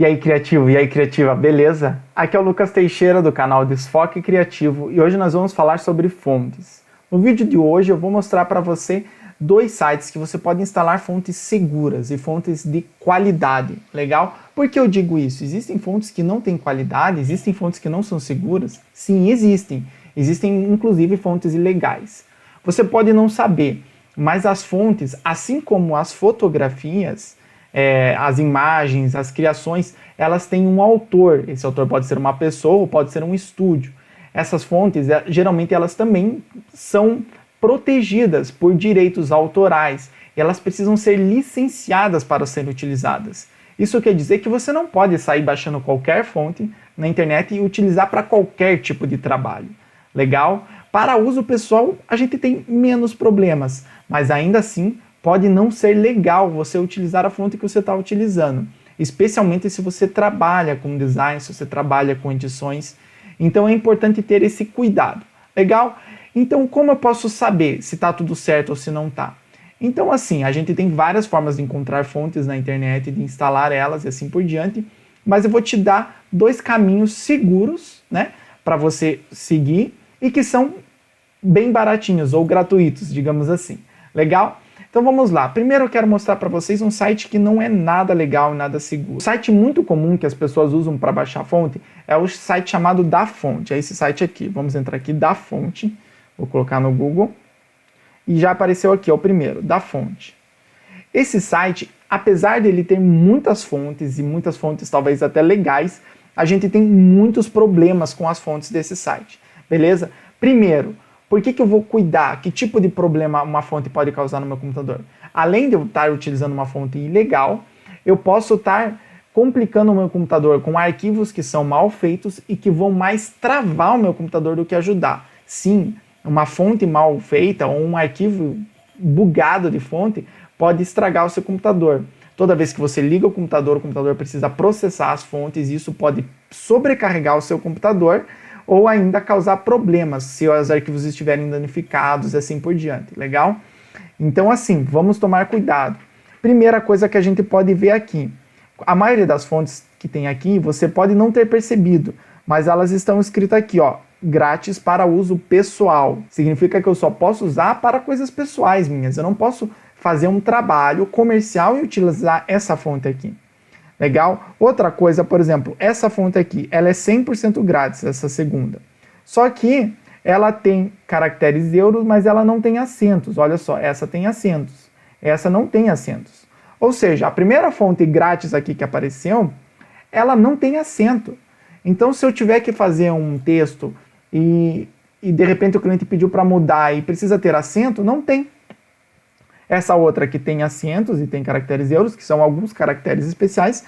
E aí, criativo? E aí, criativa? Beleza? Aqui é o Lucas Teixeira do canal Desfoque Criativo e hoje nós vamos falar sobre fontes. No vídeo de hoje eu vou mostrar para você dois sites que você pode instalar fontes seguras e fontes de qualidade. Legal? Por que eu digo isso? Existem fontes que não têm qualidade? Existem fontes que não são seguras? Sim, existem. Existem inclusive fontes ilegais. Você pode não saber, mas as fontes, assim como as fotografias, as imagens, as criações, elas têm um autor. Esse autor pode ser uma pessoa ou pode ser um estúdio. Essas fontes, geralmente, elas também são protegidas por direitos autorais. E elas precisam ser licenciadas para serem utilizadas. Isso quer dizer que você não pode sair baixando qualquer fonte na internet e utilizar para qualquer tipo de trabalho. Legal? Para uso pessoal, a gente tem menos problemas, mas ainda assim, pode não ser legal você utilizar a fonte que você está utilizando, especialmente se você trabalha com design, se você trabalha com edições. Então é importante ter esse cuidado. Legal? Então como eu posso saber se está tudo certo ou se não está? Então assim, a gente tem várias formas de encontrar fontes na internet, de instalar elas e assim por diante, mas eu vou te dar dois caminhos seguros, né, para você seguir e que são bem baratinhos ou gratuitos, digamos assim. Legal? Então vamos lá. Primeiro eu quero mostrar para vocês um site que não é nada legal e nada seguro. Um site muito comum que as pessoas usam para baixar a fonte é o site chamado DaFonte. É esse site aqui. Vamos entrar aqui, DaFonte. Vou colocar no Google. E já apareceu aqui, é o primeiro, DaFonte. Esse site, apesar de ele ter muitas fontes e muitas fontes talvez até legais, a gente tem muitos problemas com as fontes desse site. Beleza? Primeiro, por que eu vou cuidar? Que tipo de problema uma fonte pode causar no meu computador? Além de eu estar utilizando uma fonte ilegal, eu posso estar complicando o meu computador com arquivos que são mal feitos e que vão mais travar o meu computador do que ajudar. Sim, uma fonte mal feita ou um arquivo bugado de fonte pode estragar o seu computador. Toda vez que você liga o computador precisa processar as fontes e isso pode sobrecarregar o seu computador ou ainda causar problemas se os arquivos estiverem danificados e assim por diante, legal? Então assim, vamos tomar cuidado. Primeira coisa que a gente pode ver aqui, a maioria das fontes que tem aqui, você pode não ter percebido, mas elas estão escritas aqui, ó, grátis para uso pessoal. Significa que eu só posso usar para coisas pessoais minhas, eu não posso fazer um trabalho comercial e utilizar essa fonte aqui. Legal? Outra coisa, por exemplo, essa fonte aqui, ela é 100% grátis, essa segunda. Só que ela tem caracteres euros, mas ela não tem acentos. Olha só, essa tem acentos. Essa não tem acentos. Ou seja, a primeira fonte grátis aqui que apareceu, ela não tem acento. Então, se eu tiver que fazer um texto e de repente o cliente pediu para mudar e precisa ter acento, não tem. Essa outra que tem acentos e tem caracteres euros, que são alguns caracteres especiais,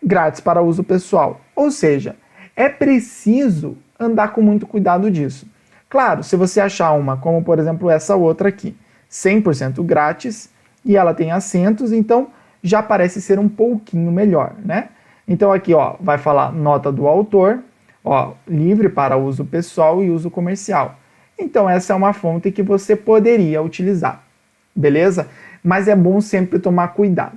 grátis para uso pessoal. Ou seja, é preciso andar com muito cuidado disso. Claro, se você achar uma, como por exemplo essa outra aqui, 100% grátis, e ela tem acentos, então já parece ser um pouquinho melhor, né? Então aqui, ó, vai falar nota do autor, ó, livre para uso pessoal e uso comercial. Então essa é uma fonte que você poderia utilizar. Beleza? Mas é bom sempre tomar cuidado.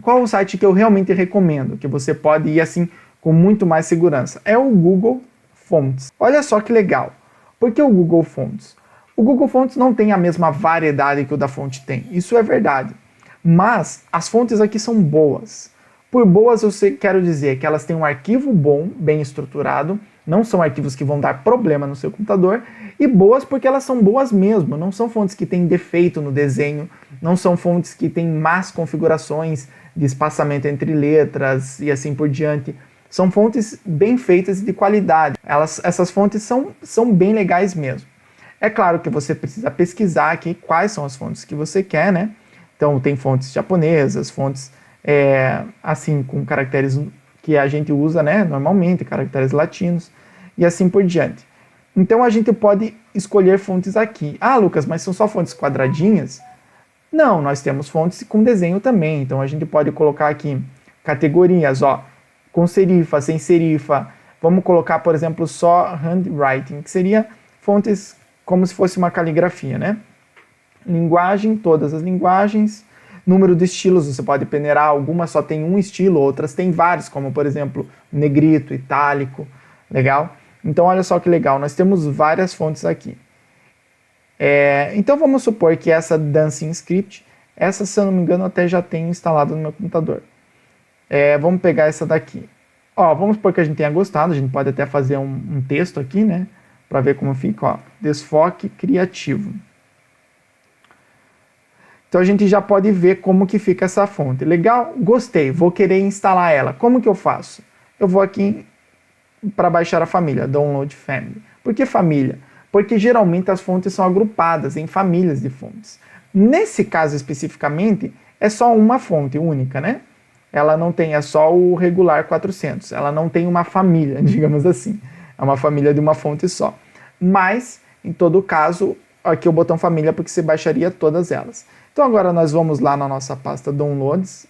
Qual o site que eu realmente recomendo, que você pode ir assim com muito mais segurança? É o Google Fonts. Olha só que legal. Por que o Google Fonts? O Google Fonts não tem a mesma variedade que o DaFonte tem. Isso é verdade. Mas as fontes aqui são boas. Por boas eu quero dizer que elas têm um arquivo bom, bem estruturado, não são arquivos que vão dar problema no seu computador, e boas porque elas são boas mesmo, não são fontes que têm defeito no desenho, não são fontes que têm más configurações de espaçamento entre letras e assim por diante. São fontes bem feitas e de qualidade. Essas fontes são bem legais mesmo. É claro que você precisa pesquisar aqui quais são as fontes que você quer, né? Então tem fontes japonesas, fontes assim com caracteres que a gente usa, né, normalmente, caracteres latinos e assim por diante. Então a gente pode escolher fontes aqui. Ah, Lucas, mas são só fontes quadradinhas? Não, nós temos fontes com desenho também. Então a gente pode colocar aqui categorias, ó, com serifa, sem serifa. Vamos colocar, por exemplo, só handwriting, que seria fontes como se fosse uma caligrafia, né? Linguagem, todas as linguagens. Número de estilos, você pode peneirar, algumas só tem um estilo, outras tem vários, como por exemplo, negrito, itálico, legal? Então olha só que legal, nós temos várias fontes aqui. Então vamos supor que essa Dancing Script, essa se eu não me engano até já tenho instalado no meu computador. Vamos pegar essa daqui. Vamos supor que a gente tenha gostado, a gente pode até fazer um texto aqui, né? Para ver como fica, desfoque criativo. Então a gente já pode ver como que fica essa fonte. Legal? Gostei, vou querer instalar ela. Como que eu faço? Eu vou aqui para baixar a família, Download Family. Por que família? Porque geralmente as fontes são agrupadas em famílias de fontes. Nesse caso especificamente, é só uma fonte única, né? Ela não tem, é só o regular 400. Ela não tem uma família, digamos assim. É uma família de uma fonte só. Mas, em todo caso, aqui o botão família porque você baixaria todas elas. Então agora nós vamos lá na nossa pasta Downloads,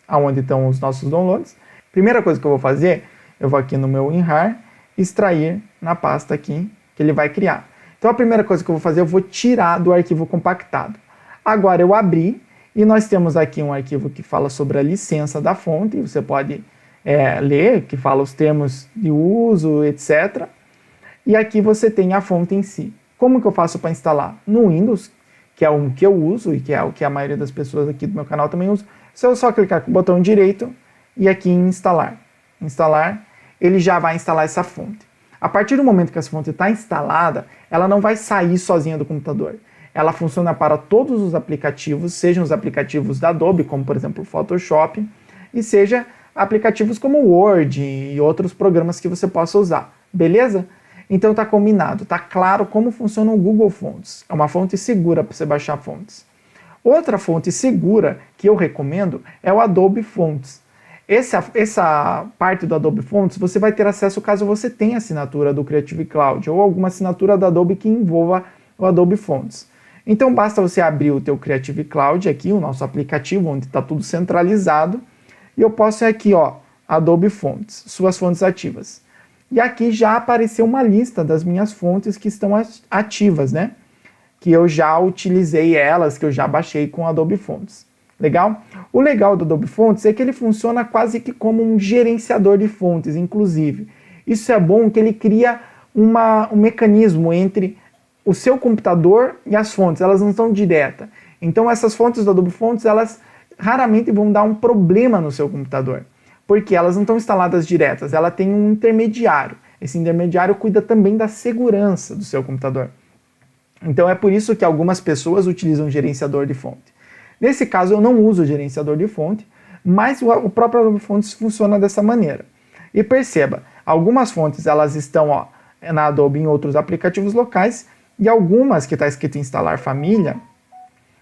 aonde estão os nossos downloads. Primeira coisa que eu vou fazer, eu vou aqui no meu WinRAR, extrair na pasta aqui que ele vai criar. Então a primeira coisa que eu vou fazer, eu vou tirar do arquivo compactado. Agora eu abri e nós temos aqui um arquivo que fala sobre a licença da fonte, você pode ler, que fala os termos de uso, etc. E aqui você tem a fonte em si. Como que eu faço para instalar? No Windows, que é o que eu uso e que é o que a maioria das pessoas aqui do meu canal também usa, se eu só clicar com o botão direito e aqui em instalar, ele já vai instalar essa fonte. A partir do momento que essa fonte está instalada, ela não vai sair sozinha do computador. Ela funciona para todos os aplicativos, sejam os aplicativos da Adobe, como por exemplo o Photoshop, e seja aplicativos como o Word e outros programas que você possa usar. Beleza? Então está combinado, está claro como funciona o Google Fonts. É uma fonte segura para você baixar fontes. Outra fonte segura que eu recomendo é o Adobe Fonts. Essa parte do Adobe Fonts você vai ter acesso caso você tenha assinatura do Creative Cloud ou alguma assinatura da Adobe que envolva o Adobe Fonts. Então basta você abrir o teu Creative Cloud aqui, o nosso aplicativo onde está tudo centralizado, e eu posso ir aqui, Adobe Fonts, suas fontes ativas. E aqui já apareceu uma lista das minhas fontes que estão ativas, né? Que eu já utilizei elas, que eu já baixei com o Adobe Fonts. Legal? O legal do Adobe Fonts é que ele funciona quase que como um gerenciador de fontes, inclusive. Isso é bom que ele cria um mecanismo entre o seu computador e as fontes, elas não são diretas. Então essas fontes do Adobe Fonts, elas raramente vão dar um problema no seu computador, porque elas não estão instaladas diretas, ela tem um intermediário. Esse intermediário cuida também da segurança do seu computador. Então é por isso que algumas pessoas utilizam gerenciador de fonte. Nesse caso eu não uso gerenciador de fonte, mas o próprio Adobe Fonts funciona dessa maneira. E perceba, algumas fontes elas estão na Adobe em outros aplicativos locais, e algumas que está escrito instalar família,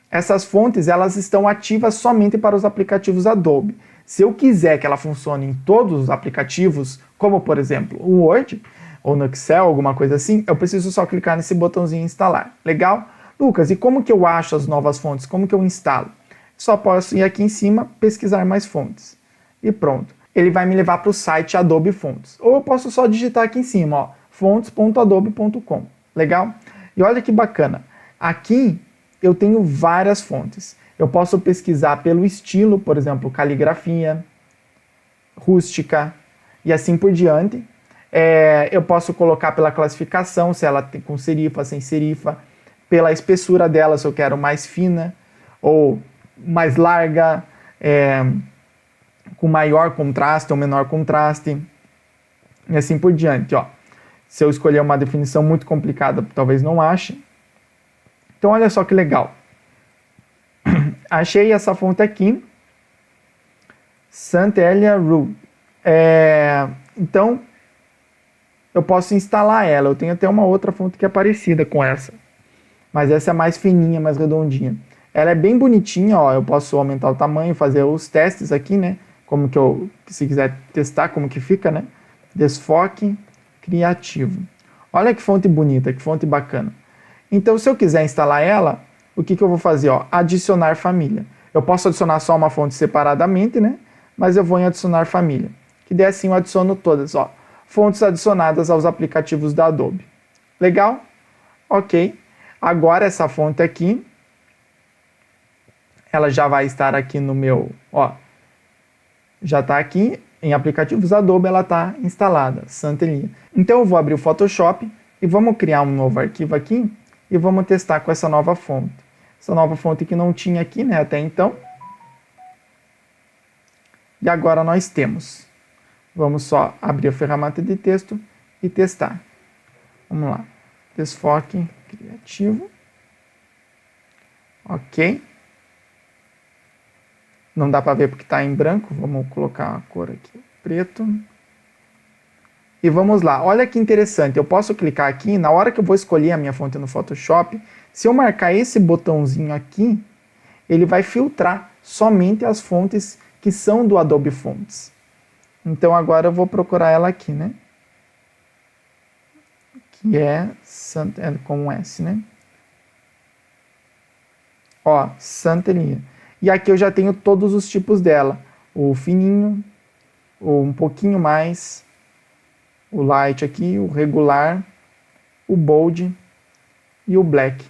essas fontes elas estão ativas somente para os aplicativos Adobe. Se eu quiser que ela funcione em todos os aplicativos, como por exemplo o Word, ou no Excel, alguma coisa assim, eu preciso só clicar nesse botãozinho instalar. Legal? Lucas, e como que eu acho as novas fontes? Como que eu instalo? Só posso ir aqui em cima, pesquisar mais fontes. E pronto. Ele vai me levar para o site Adobe Fonts. Ou eu posso só digitar aqui em cima, fontes.adobe.com. Legal? E olha que bacana. Aqui eu tenho várias fontes. Eu posso pesquisar pelo estilo, por exemplo, caligrafia, rústica e assim por diante. Eu posso colocar pela classificação, se ela tem com serifa, sem serifa, pela espessura dela, se eu quero mais fina ou mais larga, com maior contraste ou menor contraste, e assim por diante. Se eu escolher uma definição muito complicada, talvez não ache. Então olha só que legal. Achei essa fonte aqui, Santelia Rule. Então eu posso instalar ela. Eu tenho até uma outra fonte que é parecida com essa, mas essa é mais fininha, mais redondinha. Ela é bem bonitinha, eu posso aumentar o tamanho, fazer os testes aqui, né? Como que se quiser testar como que fica, né? Desfoque criativo. Olha que fonte bonita, que fonte bacana. Então, se eu quiser instalar ela, o que eu vou fazer? Adicionar família. Eu posso adicionar só uma fonte separadamente, né? Mas eu vou em adicionar família. Que daí assim eu adiciono todas, fontes adicionadas aos aplicativos da Adobe. Legal? Ok. Agora essa fonte aqui, ela já vai estar aqui no meu, ó, já está aqui em aplicativos Adobe, ela está instalada, Santelia. Então eu vou abrir o Photoshop e vamos criar um novo arquivo aqui e vamos testar com essa nova fonte. Essa nova fonte que não tinha aqui, né, até então. E agora nós temos. Vamos só abrir a ferramenta de texto e testar. Vamos lá. Desfoque criativo. Ok. Não dá para ver porque está em branco. Vamos colocar a cor aqui, preto. E vamos lá. Olha que interessante. Eu posso clicar aqui. Na hora que eu vou escolher a minha fonte no Photoshop, se eu marcar esse botãozinho aqui, ele vai filtrar somente as fontes que são do Adobe Fonts. Então agora eu vou procurar ela aqui, né? Que é com um S, né? Ó, Santelia. E aqui eu já tenho todos os tipos dela. O fininho, o um pouquinho mais, o light aqui, o regular, o bold e o black.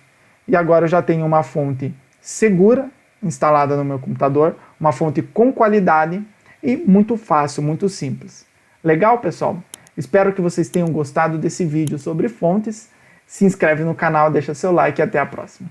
E agora eu já tenho uma fonte segura instalada no meu computador, uma fonte com qualidade e muito fácil, muito simples. Legal, pessoal? Espero que vocês tenham gostado desse vídeo sobre fontes. Se inscreve no canal, deixa seu like e até a próxima.